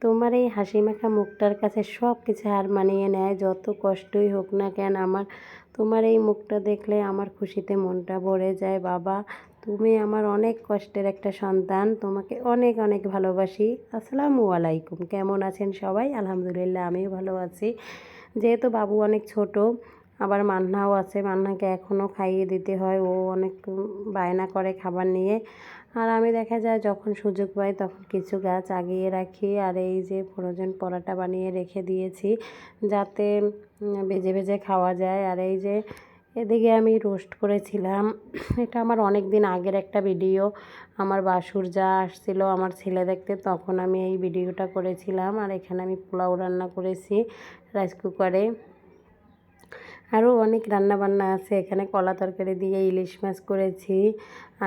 তোমার এই হাসি মাখা মুখটার কাছে সব কিছু হার মানিয়ে নেয়, যত কষ্টই হোক না কেন। তোমার এই মুখটা দেখলে আমার খুশিতে মনটা ভরে যায়। বাবা, তুমি আমার অনেক কষ্টের একটা সন্তান, তোমাকে অনেক অনেক ভালোবাসি। আসসালামু আলাইকুম। কেমন আছেন সবাই? আলহামদুলিল্লাহ, আমিও ভালো আছি। যেহেতু বাবু অনেক ছোট, আবার মান্নাও আছে, মান্নাকে এখনও খাইয়ে দিতে হয়, ও অনেক বায়না করে খাবার নিয়ে। আর আমি দেখা যায় যখন সুযোগ পাই তখন কিছু গাছ আগিয়ে রাখি। আর এই যে ফ্রোজেন পরাটা বানিয়ে রেখে দিয়েছি যাতে ভেজে ভেজে খাওয়া যায়। আর এই যে এদিকে আমি রোস্ট করেছিলাম, এটা আমার অনেক দিন আগের একটা ভিডিও। আমার বাসুর যা আসছিল আমার ছেলে দেখতে, তখন আমি এই ভিডিওটা করেছিলাম। আর এখানে আমি পোলাও রান্না করেছি রাইস কুকারে। আরও অনেক রান্না বান্না আছে, এখানে কলা তরকারি দিয়ে ইলিশ মাছ করেছি।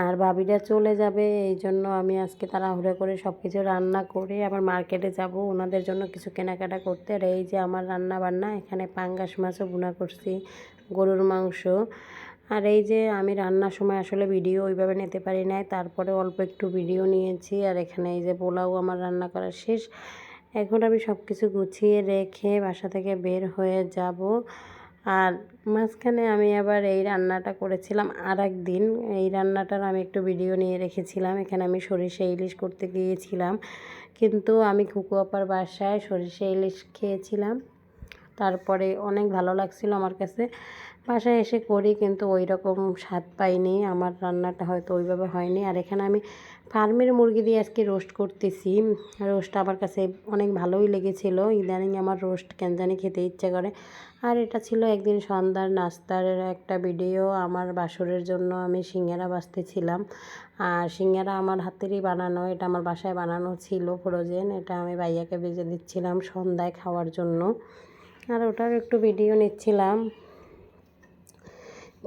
আর ভাবিরা চলে যাবে, এই জন্য আমি আজকে তাড়াহুড়ো করে সব কিছু রান্না করে আবার মার্কেটে যাব ওনাদের জন্য কিছু কেনাকাটা করতে। আর এই যে আমার রান্না বান্না, এখানে পাঙ্গাস মাছও ভুনা করছি, গরুর মাংস। আর এই যে আমি রান্নার সময় আসলে ভিডিও ওইভাবে নিতে পারি নাই, তারপরে অল্প একটু ভিডিও নিয়েছি। আর এখানে এই যে পোলাও আমার রান্না করা শেষ। এখন আমি সব কিছু গুছিয়ে রেখে বাসা থেকে বের হয়ে যাব। আর মাঝখানে আমি আবার এই রান্নাটা করেছিলাম আর একদিন, এই রান্নাটার আমি একটু ভিডিও নিয়ে রেখেছিলাম। এখানে আমি সরিষা ইলিশ করতে গিয়েছিলাম, কিন্তু আমি খুকু আপার বাসায় সরিষা ইলিশ খেয়েছিলাম, তারপরে অনেক ভালো লাগছিল আমার কাছে। বাসায় এসে করি কিন্তু ওই রকম স্বাদ পাইনি, আমার রান্নাটা হয়তো ওইভাবে হয়নি। আর এখানে আমি ফার্মের মুরগি দিয়ে আজকে রোস্ট করতেছি। রোস্টটা আমার কাছে অনেক ভালোই লেগেছিলো, ইদানিং আমার রোস্ট কেন জানি খেতে ইচ্ছে করে। আর এটা ছিল একদিন সন্ধ্যার নাস্তার একটা ভিডিও। আমার বাসরের জন্য আমি সিঙ্গারা ভাজতেছিলাম। আর সিঙ্গারা আমার হাতেরই বানানো, এটা আমার বাসায় বানানো ছিল ফ্রোজেন, এটা আমি ভাইয়াকে ভেজে দিচ্ছিলাম সন্ধ্যায় খাওয়ার জন্য। আর ওটার একটু ভিডিও নিচ্ছিলাম।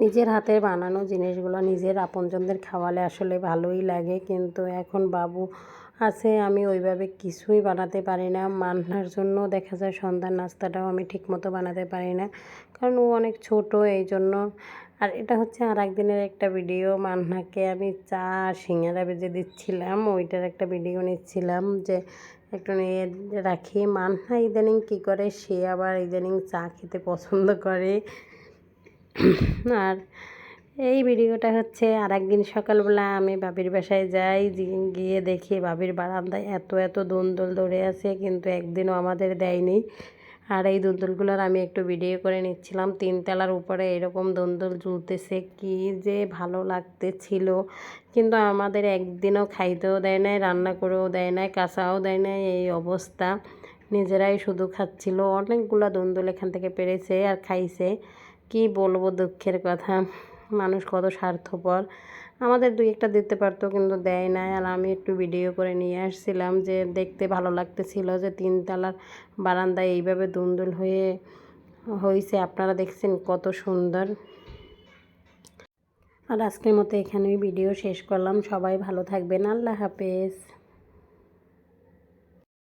নিজের হাতে বানানো জিনিসগুলো নিজের আপনজনদের খাওয়ালে আসলে ভালোই লাগে, কিন্তু এখন বাবু আছে, আমি ওইভাবে কিছুই বানাতে পারি না। মান্নার জন্য দেখা যায় সন্ধ্যার নাস্তাটাও আমি ঠিকমতো বানাতে পারি না, কারণ ও অনেক ছোট, এই জন্য। আর এটা হচ্ছে আর একদিনের একটা ভিডিও, মান্নাকে আমি চা সিঙ্গারা ভেজে দিচ্ছিলাম, ওইটার একটা ভিডিও নিচ্ছিলাম যে একটু নিয়ে রাখি। মান্না ইদানিং কী করে, সে আবার ইদানিং চা খেতে পছন্দ করে। আর এই ভিডিওটা হচ্ছে আর একদিন সকালবেলা আমি বাবির বাসায় যাই, গিয়ে দেখি বাবির বারান্দায় এত এত দোলদোল ধরে আছে, কিন্তু একদিনও আমাদের দেয়নি। আর এই দোলদোলগুলোর আমি একটু ভিডিও করে নিচ্ছিলাম। 3 তলার উপরে এরকম দোলদোল ঝুলতেছে, কি যে ভালো লাগতেছিল। কিন্তু আমাদের একদিনও খাইতেও দেয় নাই, রান্না করেও দেয় নাই, কাঁচাও দেয় নাই, এই অবস্থা। নিজেরাই শুধু খাচ্ছিল। অনেকগুলো দোলদোল এখান থেকে পেরেছে আর খাইছে। কি বলবো, দুঃখের কথা, মানুষ কত স্বার্থপর। আমাদের 2-1টা দিতে পারতো, কিন্তু দেয় নাই। আর আমি একটু ভিডিও করে নিয়ে আসছিলাম, যে দেখতে ভালো লাগতেছিল যে 3 তলার বারান্দায় এইভাবে দুলদুল হয়েছে। আপনারা দেখছেন কত সুন্দর। আর আজকের মতো এখানেই ভিডিও শেষ করলাম। সবাই ভালো থাকবেন, আল্লাহ হাফেজ।